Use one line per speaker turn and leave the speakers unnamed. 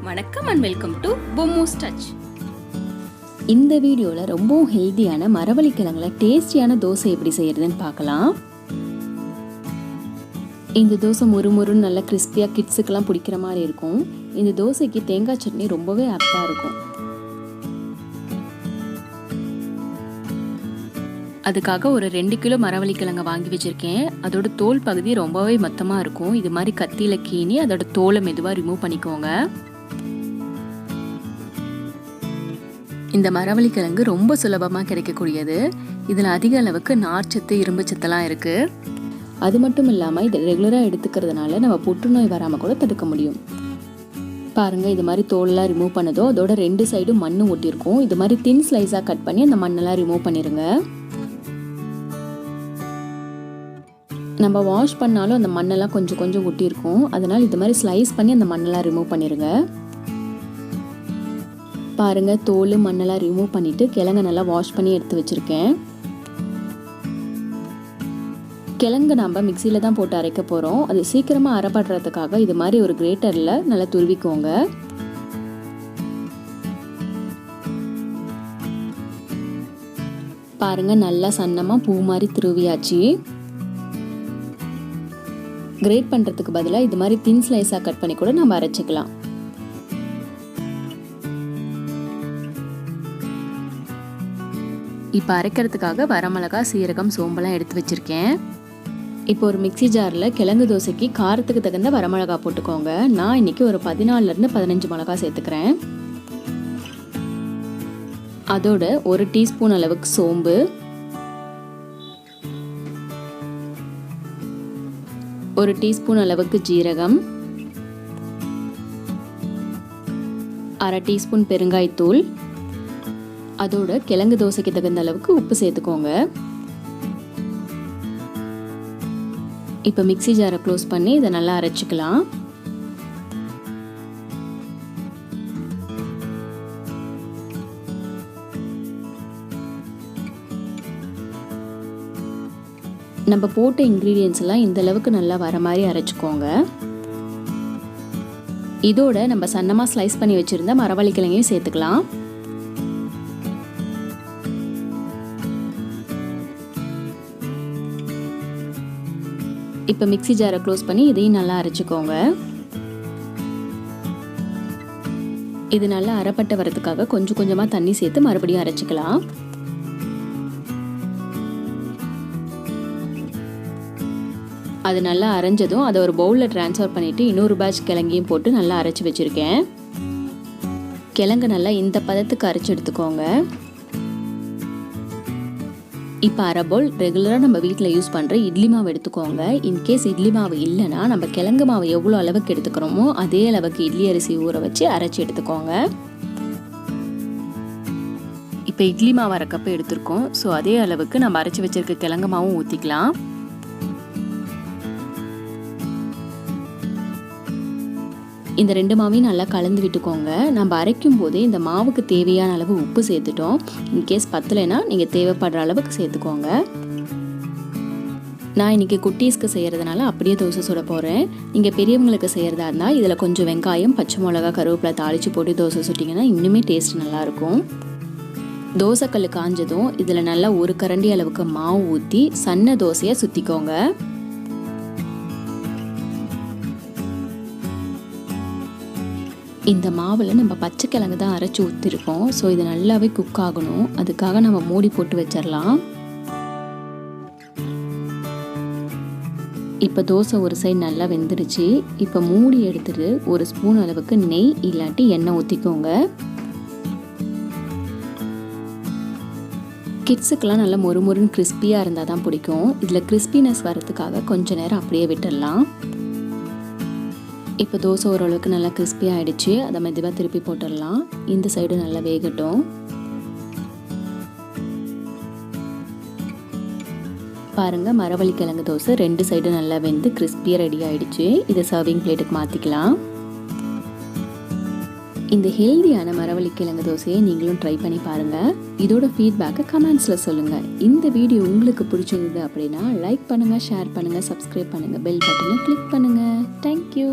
வணக்கம் and welcome to பொம்மோஸ் touch.
இந்த வீடியோவில் ரொம்பவும் ஹெல்த்தியான மரவள்ளி கிழங்குல டேஸ்டியான தோசை எப்படி செய்யறதுன்னு பார்க்கலாம். இந்த தோசை முறுமுறுன்னு நல்லா கிறிஸ்பியாக கிட்ஸுக்கெல்லாம் பிடிக்கிற மாதிரி இருக்கும். இந்த தோசைக்கு தேங்காய் சட்னி ரொம்பவே ஆப்டாக இருக்கும். அதுக்காக ஒரு 2 கிலோ மரவள்ளி கிழங்க வாங்கி வச்சுருக்கேன். அதோட தோல் பகுதி ரொம்பவே மொத்தமாக இருக்கும். இது மாதிரி கத்தியில் கீனி அதோட தோலை மெதுவாக ரிமூவ் பண்ணிக்கோங்க. இந்த மரவள்ளி கிழங்கு ரொம்ப சுலபமாக கிடைக்கக்கூடியது. இதில் அதிக அளவுக்கு நார்ச்சத்து இரும்பு சத்தெல்லாம் இருக்குது. அது மட்டும் இல்லாமல் இதை ரெகுலராக எடுத்துக்கிறதுனால நம்ம புற்றுநோய் வராமல் கூட தடுக்க முடியும். பாருங்கள், இது மாதிரி தோலெலாம் ரிமூவ் பண்ணதோ அதோட 2 சைடும் மண் ஒட்டியிருக்கும். இது மாதிரி தின் ஸ்லைஸாக கட் பண்ணி அந்த மண்ணெல்லாம் ரிமூவ் பண்ணிடுங்க. நம்ம வாஷ் பண்ணாலும் அந்த மண்ணெல்லாம் கொஞ்சம் கொஞ்சம் ஒட்டியிருக்கும். அதனால் இது மாதிரி ஸ்லைஸ் பண்ணி அந்த மண்ணெல்லாம் ரிமூவ் பண்ணிடுங்க. பாருங்கள், தோல் மண்ணெல்லாம் ரிமூவ் பண்ணிவிட்டு கிழங்க நல்லா வாஷ் பண்ணி எடுத்து வச்சுருக்கேன். கிழங்கு நம்ம மிக்சியில் தான் போட்டு அரைக்க போகிறோம். அது சீக்கிரமாக அரைப்படுறதுக்காக இது மாதிரி ஒரு கிரேட்டரில் நல்லா துருவிக்கோங்க. பாருங்கள், நல்லா சன்னமாக பூ மாதிரி துருவியாச்சு. கிரேட் பண்ணுறதுக்கு பதிலாக இது மாதிரி தின் ஸ்லைஸாக கட் பண்ணி கூட நம்ம அரைச்சிக்கலாம். இப்போ அரைக்கிறதுக்காக வரமிளகா, சீரகம், சோம்பெல்லாம் எடுத்து வச்சுருக்கேன். இப்போ ஒரு மிக்சி ஜாரில் கிழங்கு தோசைக்கு காரத்துக்கு தகுந்த வரமிளகா போட்டுக்கோங்க. நான் இன்றைக்கி ஒரு 14லேருந்து 15 மிளகா சேர்த்துக்கிறேன். அதோட 1 டீஸ்பூன் அளவுக்கு சோம்பு, 1 டீஸ்பூன் அளவுக்கு ஜீரகம், 1/2 டீஸ்பூன் பெருங்காயத்தூள், அதோட கிழங்கு தோசைக்கு தகுந்த அளவுக்கு உப்பு சேர்த்துக்கோங்க. இப்போ மிக்சி ஜாரை க்ளோஸ் பண்ணி இதை நல்லா அரைச்சிக்கலாம். நம்ம போட்ட இன்க்ரீடியன்ஸ் எல்லாம் இந்த அளவுக்கு நல்லா வர மாதிரி அரைச்சிக்கோங்க. இதோட நம்ம சன்னமாக ஸ்லைஸ் பண்ணி வச்சுருந்த மரவள்ளி கிழங்கையும் சேர்த்துக்கலாம். இப்போ மிக்சி ஜாரை க்ளோஸ் பண்ணி இதையும் நல்லா அரைச்சிக்கோங்க. இது நல்லா அரைப்பட்ட வரதுக்காக கொஞ்சம் கொஞ்சமாக தண்ணி சேர்த்து மறுபடியும் அரைச்சிக்கலாம். அது நல்லா அரைஞ்சதும் அதை ஒரு பவுலில் ட்ரான்ஸ்ஃபர் பண்ணிவிட்டு இன்னொரு பேட்ச் கிழங்கையும் போட்டு நல்லா அரைச்சி வச்சுருக்கேன். கிழங்கு நல்லா இந்த பதத்துக்கு அரைச்சி எடுத்துக்கோங்க. இப்போ அரை பவுல் ரெகுலராக நம்ம வீட்டில் யூஸ் பண்ணுற இட்லி மாவு எடுத்துக்கோங்க. இன்கேஸ் இட்லி மாவு இல்லைன்னா நம்ம கிழங்கு மாவு எவ்வளோ அளவுக்கு எடுத்துக்கிறோமோ அதே அளவுக்கு இட்லி அரிசி ஊற வச்சு அரைச்சி எடுத்துக்கோங்க. இப்போ இட்லி மாவு அரை கப்பு எடுத்துருக்கோம். ஸோ அதே அளவுக்கு நம்ம அரைச்சி வச்சிருக்க கிழங்கு மாவும் ஊற்றிக்கலாம். இந்த 2 மாவையும் நல்லா கலந்து விட்டுக்கோங்க. நம்ம அரைக்கும் போதே இந்த மாவுக்கு தேவையான அளவு உப்பு சேர்த்துட்டோம். இன்கேஸ் பத்தலைன்னா நீங்கள் தேவைப்படுற அளவுக்கு சேர்த்துக்கோங்க. நான் இன்றைக்கி குட்டீஸ்க்கு செய்கிறதுனால அப்படியே தோசை சுட போகிறேன். நீங்கள் பெரியவங்களுக்கு செய்கிறதா இருந்தால் இதில் கொஞ்சம் வெங்காயம், பச்சை மிளகா, கருவேப்பிலை தாளித்து போட்டு தோசை சுட்டிங்கன்னா இன்னுமே டேஸ்ட் நல்லாயிருக்கும். தோசைக்கல் காஞ்சதும் இதில் நல்லா 1 கரண்டி அளவுக்கு மாவு ஊற்றி சன்ன தோசையாக சுற்றிக்கோங்க. இந்த மாவில் நம்ம பச்சை கிழங்கு தான் அரைச்சி ஊற்றிருக்கோம். ஸோ இது நல்லாவே குக் ஆகணும். அதுக்காக நம்ம மூடி போட்டு வச்சிடலாம். இப்போ தோசை ஒரு சைடு நல்லா வெந்துருச்சு. இப்போ மூடி எடுத்துட்டு 1 ஸ்பூன் அளவுக்கு நெய் இல்லாட்டி எண்ணெய் ஊற்றிக்கோங்க. கிட்ஸுக்கெல்லாம் நல்லா மொறுமொறுன்னு கிறிஸ்பியாக இருந்தால் தான் பிடிக்கும். இதில் கிறிஸ்பினஸ் வரதுக்காக கொஞ்சம் நேரம் அப்படியே விட்டுடலாம். இப்போ தோசை ஓரளவுக்கு நல்லா கிறிஸ்பியாக ஆகிடுச்சு. அதை மெதுவாக திருப்பி போட்டுடலாம். இந்த சைடு நல்லா வேகட்டும். பாருங்கள், மரவள்ளி கிழங்கு தோசை 2 சைடு நல்லா வெந்து கிறிஸ்பியாக ரெடி ஆகிடுச்சு. இதை சர்விங் பிளேட்டுக்கு மாற்றிக்கலாம். இந்த ஹெல்தியான மரவள்ளி கிழங்கு தோசையை நீங்களும் ட்ரை பண்ணி பாருங்கள். இதோட ஃபீட்பேக்கை கமெண்ட்ஸில் சொல்லுங்கள். இந்த வீடியோ உங்களுக்கு பிடிச்சிருந்தது அப்படின்னா லைக் பண்ணுங்கள், ஷேர் பண்ணுங்கள், சப்ஸ்கிரைப் பண்ணுங்கள், பெல் பட்டனை கிளிக் பண்ணுங்கள். தேங்க்யூ.